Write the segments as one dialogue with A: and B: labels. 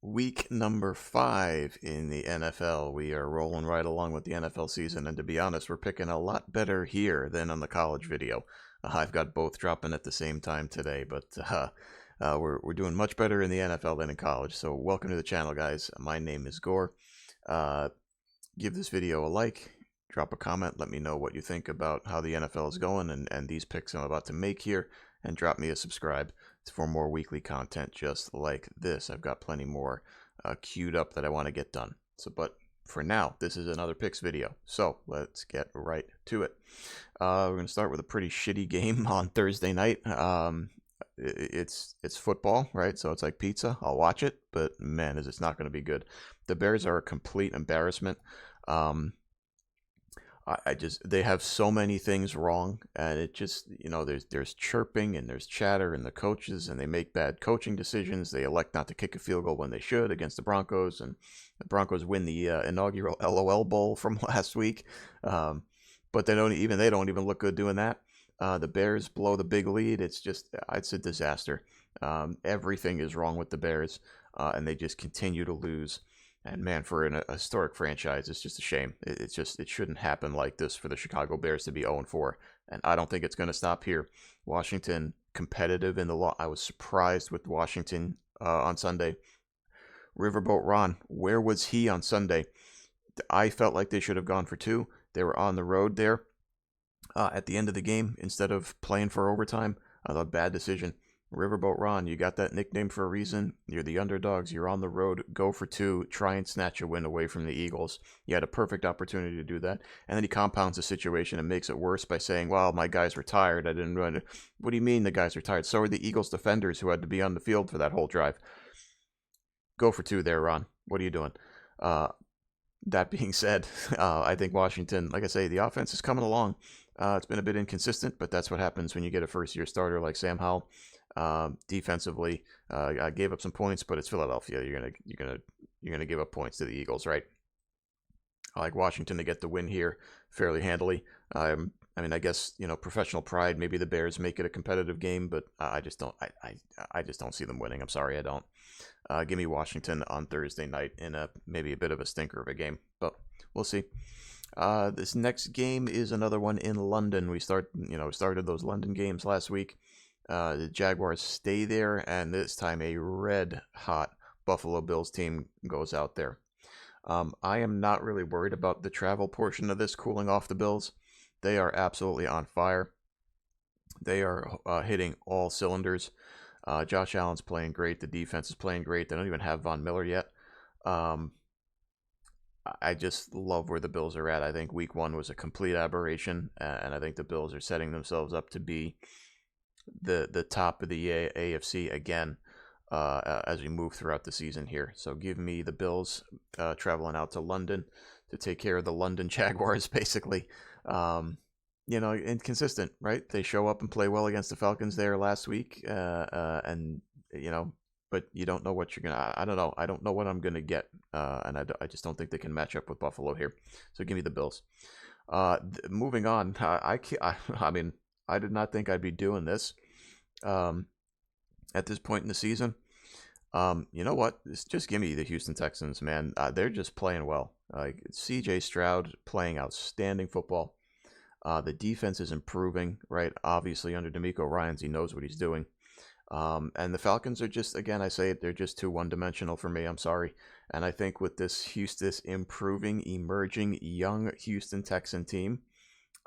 A: Week number 5 in the NFL. We are rolling right along with the NFL season, and to be honest, we're picking a lot better here than on the college video. I've got both dropping at the same time today, but we're doing much better in the NFL than in college. So welcome to the channel, guys. My name is Gore. Give this video a like, drop a comment, let me know what you think about how the NFL is going and these picks I'm about to make here, and drop me a subscribe for more weekly content just like this. I've got plenty more queued up that I want to get done. But for now, this is another picks video. So let's get right to it. We're going to start with a pretty shitty game on Thursday night. It's football, right? So it's like pizza. I'll watch it, but man, is it's not going to be good. The Bears are a complete embarrassment. They have so many things wrong, and it just, there's chirping and there's chatter and the coaches, and they make bad coaching decisions. They elect not to kick a field goal when they should against the Broncos, and the Broncos win the inaugural LOL Bowl from last week. But they don't even look good doing that. The Bears blow the big lead. It's a disaster. Everything is wrong with the Bears, and they just continue to lose. And man, for a historic franchise, it's just a shame. It shouldn't happen like this for the Chicago Bears to be 0-4. And I don't think it's going to stop here. Washington competitive in the law. I was surprised with Washington on Sunday. Riverboat Ron, where was he on Sunday? I felt like they should have gone for 2. They were on the road there at the end of the game instead of playing for overtime. I thought bad decision. Riverboat Ron, you got that nickname for a reason. You're the underdogs. You're on the road. Go for 2. Try and snatch a win away from the Eagles. You had a perfect opportunity to do that. And then he compounds the situation and makes it worse by saying, well, my guys were tired. I didn't run it. What do you mean the guys are tired? So are the Eagles defenders who had to be on the field for that whole drive. Go for 2 there, Ron. What are you doing? That being said, I think Washington, like I say, the offense is coming along. It's been a bit inconsistent, but that's what happens when you get a first-year starter like Sam Howell. Defensively, I gave up some points, but it's Philadelphia. You're gonna give up points to the Eagles, right? I like Washington to get the win here fairly handily. I mean, I guess professional pride. Maybe the Bears make it a competitive game, but I just don't. I just don't see them winning. I'm sorry, I don't. Give me Washington on Thursday night in maybe a bit of a stinker of a game, but we'll see. This next game is another one in London. We started those London games last week. The Jaguars stay there, and this time a red-hot Buffalo Bills team goes out there. I am not really worried about the travel portion of this cooling off the Bills. They are absolutely on fire. They are hitting all cylinders. Josh Allen's playing great. The defense is playing great. They don't even have Von Miller yet. I just love where the Bills are at. I think week 1 was a complete aberration, and I think the Bills are setting themselves up to be the top of the AFC again as we move throughout the season here. So give me the Bills traveling out to London to take care of the London Jaguars, basically. Inconsistent, right? They show up and play well against the Falcons there last week, and but you don't know what you're gonna. I don't know. I don't know what I'm gonna get, and I just don't think they can match up with Buffalo here. So give me the Bills. Moving on, I mean, I did not think I'd be doing this at this point in the season. You know what? Just give me the Houston Texans, man. They're just playing well. Like C.J. Stroud playing outstanding football. The defense is improving, right? Obviously, under D'Amico Ryans, he knows what he's doing. And the Falcons are just, again, I say it, they're just too one-dimensional for me. I'm sorry. And I think with this improving, emerging, young Houston Texan team,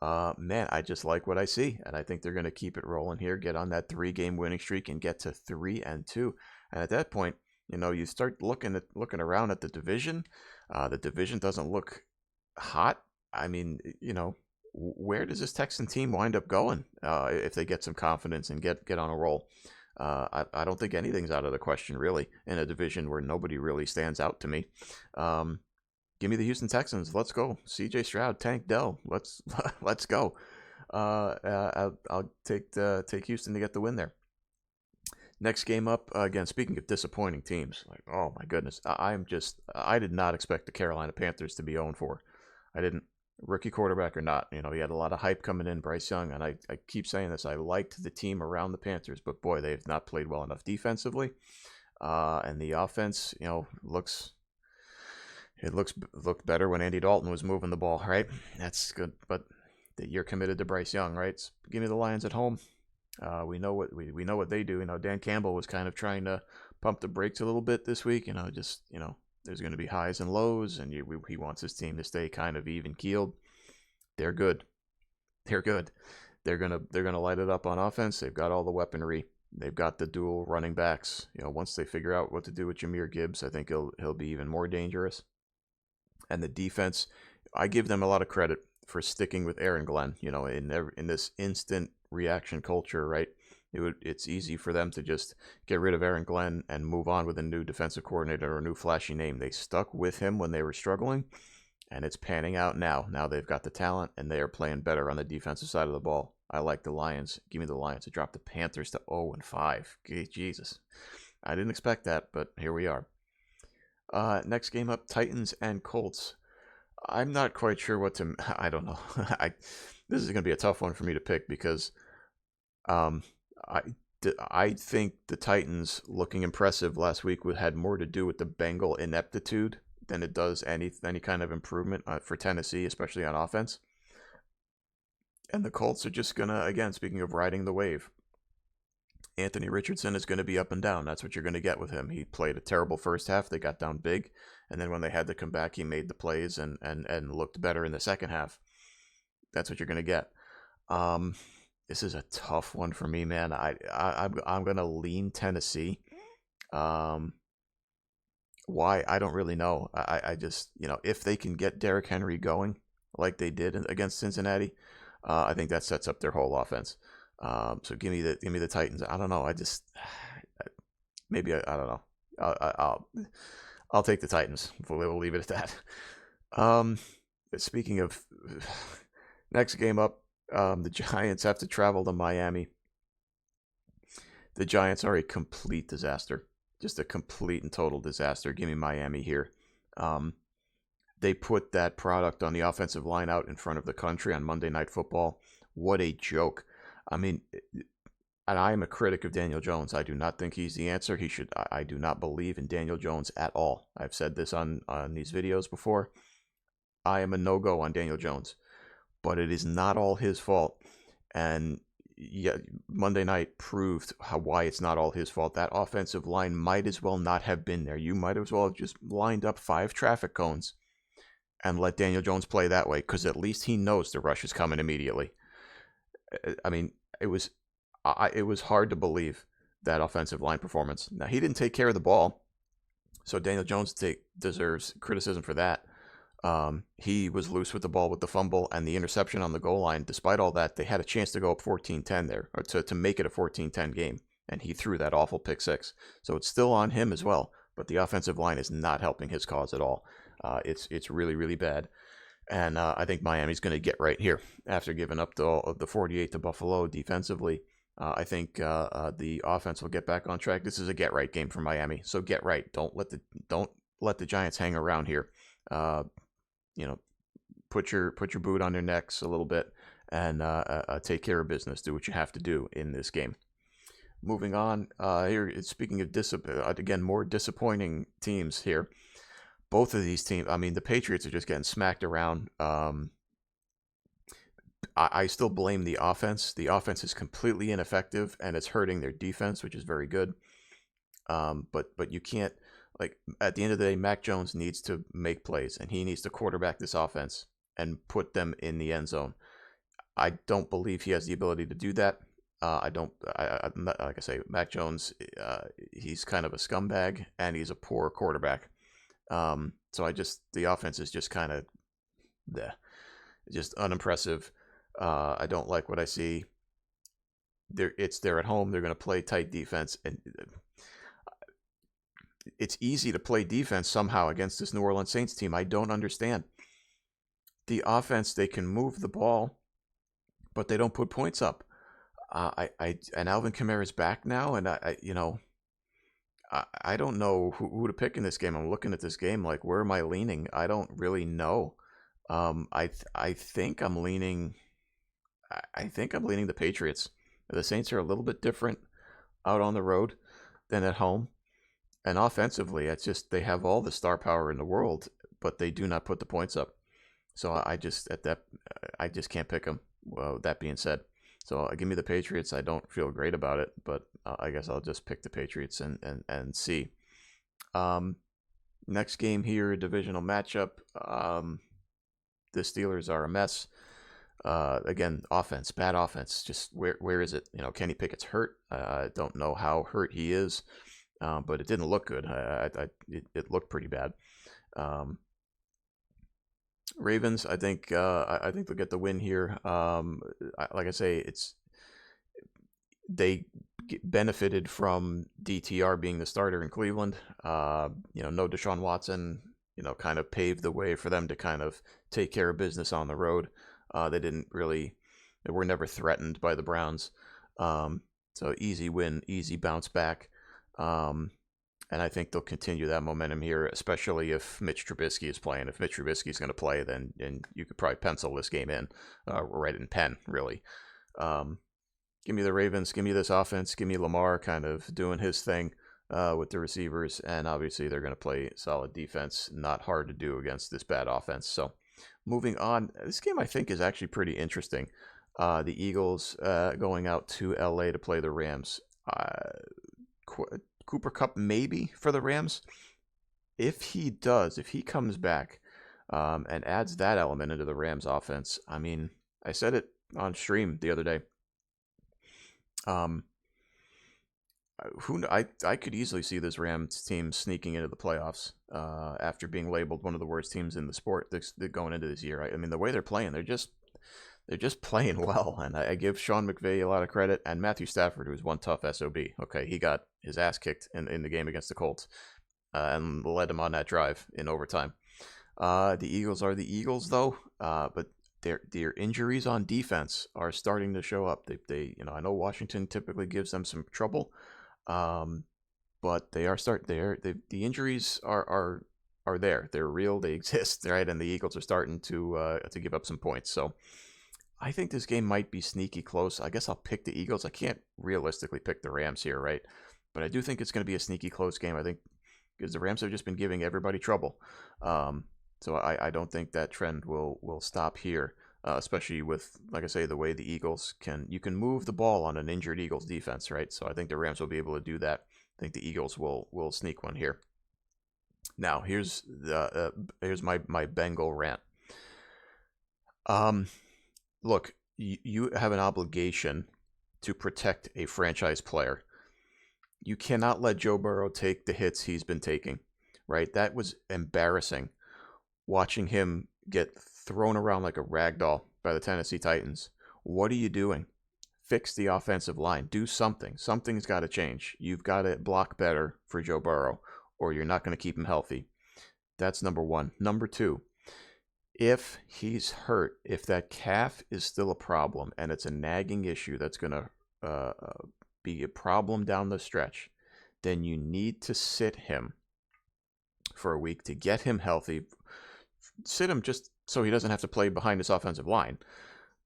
A: man, I just like what I see. And I think they're going to keep it rolling here, get on that 3-game winning streak and get to 3-2. And at that point, you start looking around at the division. The division doesn't look hot. I mean, where does this Texan team wind up going if they get some confidence and get on a roll? I don't think anything's out of the question, really, in a division where nobody really stands out to me. Give me the Houston Texans. Let's go. C.J. Stroud, Tank Dell. Let's go. I'll take Houston to get the win there. Next game up, again, speaking of disappointing teams, like, oh my goodness, I did not expect the Carolina Panthers to be 0-4. I didn't. Rookie quarterback or not, he had a lot of hype coming in, Bryce Young, and I keep saying this, I liked the team around the Panthers, but boy, they have not played well enough defensively. And the offense, looked better when Andy Dalton was moving the ball, right? That's good, but you're committed to Bryce Young, right? So give me the Lions at home. We know what they do. Dan Campbell was kind of trying to pump the brakes a little bit this week. There's going to be highs and lows, and he wants his team to stay kind of even keeled. They're good. They're good. They're gonna light it up on offense. They've got all the weaponry. They've got the dual running backs. Once they figure out what to do with Jahmyr Gibbs, I think he'll be even more dangerous. And the defense, I give them a lot of credit for sticking with Aaron Glenn. In this instant reaction culture, right? It's easy for them to just get rid of Aaron Glenn and move on with a new defensive coordinator or a new flashy name. They stuck with him when they were struggling, and it's panning out now. Now they've got the talent, and they are playing better on the defensive side of the ball. I like the Lions. Give me the Lions to drop the Panthers to 0-5. Jesus. I didn't expect that, but here we are. Next game up, Titans and Colts. I'm not quite sure what to... I don't know. This is going to be a tough one for me to pick because I think the Titans looking impressive last week had more to do with the Bengal ineptitude than it does any kind of improvement for Tennessee, especially on offense. And the Colts are just going to, again, speaking of riding the wave, Anthony Richardson is going to be up and down. That's what you're going to get with him. He played a terrible first half. They got down big. And then when they had to come back, he made the plays and looked better in the second half. That's what you're going to get. This is a tough one for me, man. I'm going to lean Tennessee. Why? I don't really know. I just, if they can get Derrick Henry going like they did against Cincinnati, I think that sets up their whole offense. So give me the Titans. I don't know. I don't know. I'll take the Titans. We'll leave it at that. Speaking of next game up, the Giants have to travel to Miami. The Giants are a complete disaster. Just a complete and total disaster. Give me Miami here. They put that product on the offensive line out in front of the country on Monday Night Football. What a joke. I mean, and I am a critic of Daniel Jones. I do not think he's the answer. I do not believe in Daniel Jones at all. I've said this on these videos before. I am a no-go on Daniel Jones. But it is not all his fault. And yeah, Monday night proved why it's not all his fault. That offensive line might as well not have been there. You might as well have just lined up 5 traffic cones and let Daniel Jones play that way, because at least he knows the rush is coming immediately. I mean, it was hard to believe that offensive line performance. Now, he didn't take care of the ball, so Daniel Jones deserves criticism for that. He was loose with the ball with the fumble and the interception on the goal line. Despite all that, they had a chance to go up 14-10 there, or to make it a 14-10 game, and he threw that awful pick six. So it's still on him as well, but the offensive line is not helping his cause at all. It's really, really bad. And I think Miami's going to get right here after giving up the 48 to Buffalo defensively. I think the offense will get back on track. This is a get right game for Miami. So get right. Don't let the Giants hang around here. Put your boot on their necks a little bit and take care of business. Do what you have to do in this game. Moving on here. Speaking of again, more disappointing teams here. Both of these teams, I mean, the Patriots are just getting smacked around. I still blame the offense. The offense is completely ineffective, and it's hurting their defense, which is very good. But you can't, at the end of the day, Mac Jones needs to make plays, and he needs to quarterback this offense and put them in the end zone. I don't believe he has the ability to do that. Like I say, Mac Jones, he's kind of a scumbag, and he's a poor quarterback. So the offense is just kind of just unimpressive. I don't like what I see. They're at home. They're going to play tight defense, and it's easy to play defense somehow against this New Orleans Saints team. I don't understand. The offense, they can move the ball, but they don't put points up. And Alvin Kamara's back now, and I don't know who to pick in this game. I'm looking at this game like, where am I leaning? I don't really know. I think I'm leaning the Patriots. The Saints are a little bit different out on the road than at home, And offensively, it's just they have all the star power in the world, but they do not put the points up. So I just at that I just can't pick them. Well, that being said, so give me the Patriots. I don't feel great about it, but I guess I'll just pick the Patriots and see. Um, Next game here, divisional matchup. The Steelers are a mess. Again, offense, bad offense. Just where is it? Kenny Pickett's hurt. I don't know how hurt he is, but it didn't look good. It looked pretty bad. Ravens, I think they'll get the win here. Like I say, they benefited from DTR being the starter in Cleveland. No Deshaun Watson. Kind of paved the way for them to kind of take care of business on the road. They were never threatened by the Browns. So easy win, easy bounce back. And I think they'll continue that momentum here, especially if Mitch Trubisky is playing. If Mitch Trubisky is going to play, then you could probably pencil this game in, right in pen, really. Give me the Ravens. Give me this offense. Give me Lamar kind of doing his thing with the receivers. And obviously they're going to play solid defense. Not hard to do against this bad offense. So moving on, this game I think is actually pretty interesting. The Eagles going out to LA to play the Rams. Cooper Kupp maybe for the Rams. If he comes back and adds that element into the Rams offense, I mean, I said it on stream the other day. I could easily see this Rams team sneaking into the playoffs after being labeled one of the worst teams in the sport going into this year. I mean, the way they're playing, they're just playing well, and I give Sean McVay a lot of credit, and Matthew Stafford, who's one tough SOB. Okay, he got his ass kicked in the game against the Colts and led him on that drive in overtime. The Eagles are the Eagles, though, but their injuries on defense are starting to show up. I know Washington typically gives them some trouble, but the injuries are there. They're real. They exist, right? And the Eagles are starting to give up some points. So I think this game might be sneaky close. I guess I'll pick the Eagles. I can't realistically pick the Rams here, right? But I do think it's going to be a sneaky close game. I think because the Rams have just been giving everybody trouble. So I don't think that trend will stop here, especially with, like I say, the way the Eagles you can move the ball on an injured Eagles defense, right? So I think the Rams will be able to do that. I think the Eagles will sneak one here. Now here's my Bengal rant. Look, you have an obligation to protect a franchise player. You cannot let Joe Burrow take the hits he's been taking, right? That was embarrassing, watching him get thrown around like a rag doll by the Tennessee Titans. What are you doing? Fix the offensive line. Do something. Something's got to change. You've got to block better for Joe Burrow, or you're not going to keep him healthy. That's number one. Number two, if he's hurt, if that calf is still a problem and it's a nagging issue that's going to be a problem down the stretch, then you need to sit him for a week to get him healthy. Sit him just so he doesn't have to play behind his offensive line.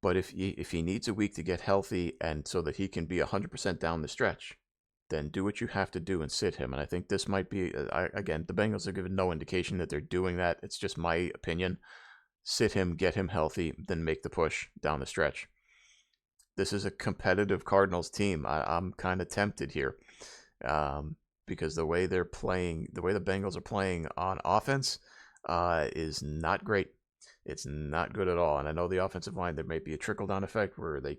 A: But if he needs a week to get healthy and so that he can be 100% down the stretch, then do what you have to do and sit him. And I think this might be, again, the Bengals have given no indication that they're doing that. It's just my opinion. Sit him, get him healthy, then make the push down the stretch. This is a competitive Cardinals team. I'm kind of tempted here because the way they're playing, the way the Bengals are playing on offense is not great. It's not good at all. And I know the offensive line, there may be a trickle-down effect where they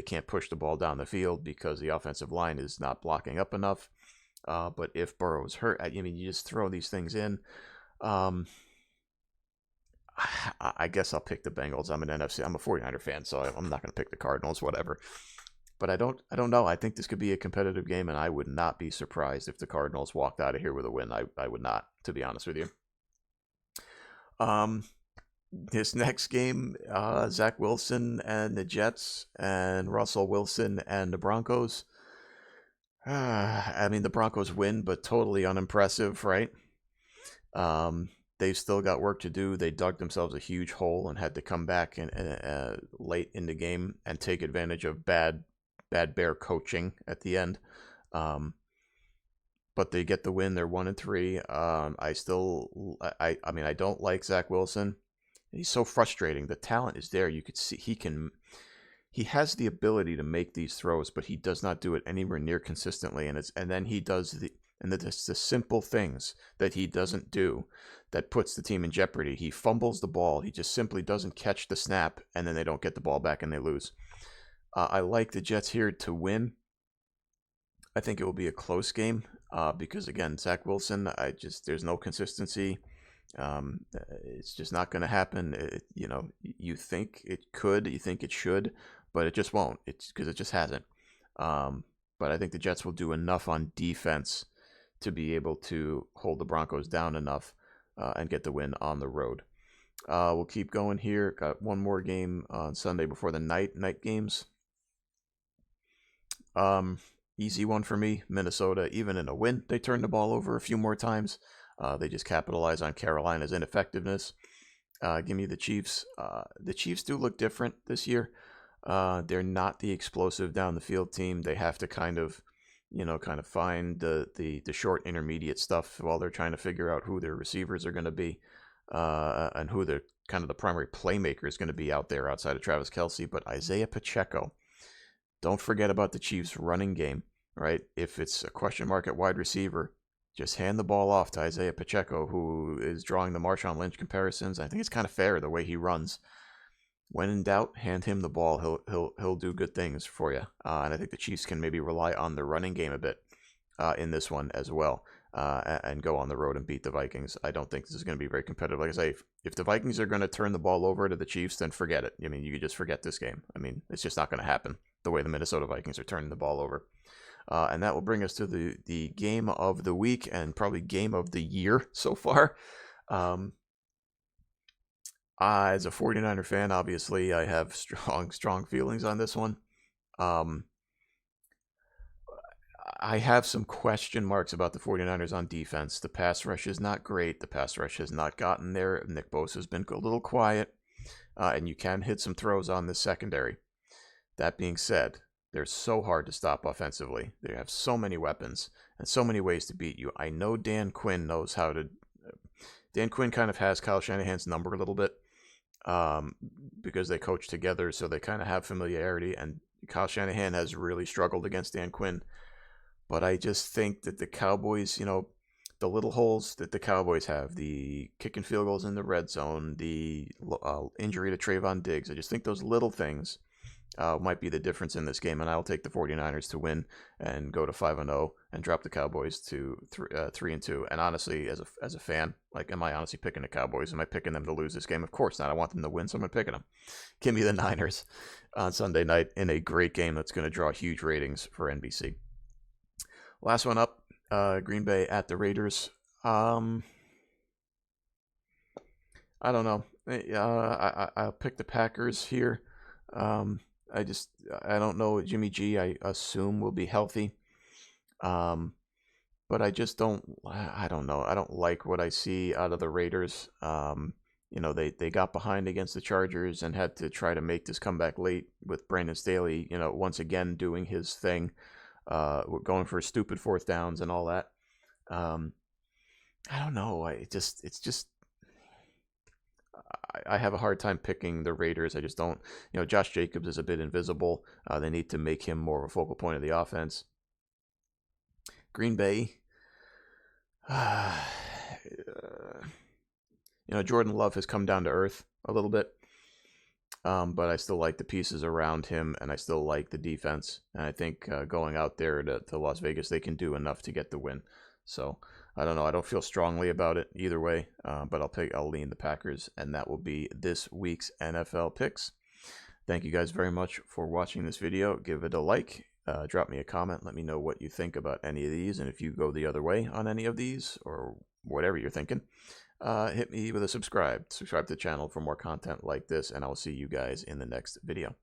A: can't push the ball down the field because the offensive line is not blocking up enough. But if Burrow's hurt, I mean, you just throw these things in. I guess I'll pick the Bengals. I'm a 49er fan, so I'm not going to pick the Cardinals, whatever. But I don't know. I think this could be a competitive game, and I would not be surprised if the Cardinals walked out of here with a win. I would not, to be honest with you. This next game, Zach Wilson and the Jets, and Russell Wilson and the Broncos. I mean, the Broncos win, but totally unimpressive, right? They've still got work to do. They dug themselves a huge hole and had to come back late in the game and take advantage of bad Bear coaching at the end. But but they get the win. They're 1-3. I mean, I don't like Zach Wilson. He's so frustrating. The talent is there. You could see he has the ability to make these throws, but he does not do it anywhere near consistently. And then he does the simple things that he doesn't do that puts the team in jeopardy. He fumbles the ball. He just simply doesn't catch the snap, and then they don't get the ball back and they lose. I like the Jets here to win. I think it will be a close game because, again, Zach Wilson, there's no consistency. It's just not going to happen. You think it could, you think it should, but it just won't. It's because it just hasn't. But I think the Jets will do enough on defense to be able to hold the Broncos down enough and get the win on the road. We'll keep going here. Got one more game on Sunday before the night games. Easy one for me. Minnesota, even in a win, they turned the ball over a few more times. They just capitalize on Carolina's ineffectiveness. Give me the Chiefs. The Chiefs do look different this year. They're not the explosive down the field team. They have to kind of find the short intermediate stuff while they're trying to figure out who their receivers are going to be, and who the primary playmaker is going to be out there outside of Travis Kelce. But Isaiah Pacheco, don't forget about the Chiefs' running game, right? If it's a question mark at wide receiver, just hand the ball off to Isaiah Pacheco, who is drawing the Marshawn Lynch comparisons. I think it's kind of fair the way he runs. When in doubt, hand him the ball. He'll do good things for you. And I think the Chiefs can maybe rely on the running game a bit in this one as well, and go on the road and beat the Vikings. I don't think this is going to be very competitive. Like I say, if the Vikings are going to turn the ball over to the Chiefs, then forget it. I mean, you could just forget this game. I mean, it's just not going to happen the way the Minnesota Vikings are turning the ball over. And that will bring us to the game of the week and probably game of the year so far. As a 49er fan, obviously, I have strong feelings on this one. I have some question marks about the 49ers on defense. The pass rush is not great. The pass rush has not gotten there. Nick Bosa has been a little quiet, and you can hit some throws on this secondary. That being said, they're so hard to stop offensively. They have so many weapons and so many ways to beat you. I know Dan Quinn knows how to. Dan Quinn kind of has Kyle Shanahan's number a little bit, because they coach together, so they kind of have familiarity. And Kyle Shanahan has really struggled against Dan Quinn. But I just think that the Cowboys, the little holes that the Cowboys have, the kicking field goals in the red zone, the injury to Trayvon Diggs, I just think those little things might be the difference in this game, and I'll take the 49ers to win and go to 5-0 and drop the Cowboys to 3-2. And honestly, as a fan, like, am I honestly picking the Cowboys? Am I picking them to lose this game? Of course not. I want them to win, so I'm picking them. Give me the Niners on Sunday night in a great game that's going to draw huge ratings for NBC. Last one up, Green Bay at the Raiders. I don't know. I'll pick the Packers here. I don't know. Jimmy G, I assume, will be healthy. But I just don't know. I don't like what I see out of the Raiders. They got behind against the Chargers and had to try to make this comeback late with Brandon Staley, once again doing his thing, going for stupid fourth downs and all that. I don't know. I have a hard time picking the Raiders. I just don't. Josh Jacobs is a bit invisible. They need to make him more of a focal point of the offense. Green Bay. Jordan Love has come down to earth a little bit. But I still like the pieces around him, and I still like the defense. And I think going out there to Las Vegas, they can do enough to get the win. So I don't know. I don't feel strongly about it either way, but I'll lean the Packers, and that will be this week's NFL picks. Thank you guys very much for watching this video. Give it a like. Drop me a comment. Let me know what you think about any of these, and if you go the other way on any of these or whatever you're thinking. Hit me with a subscribe to the channel for more content like this, and I'll see you guys in the next video.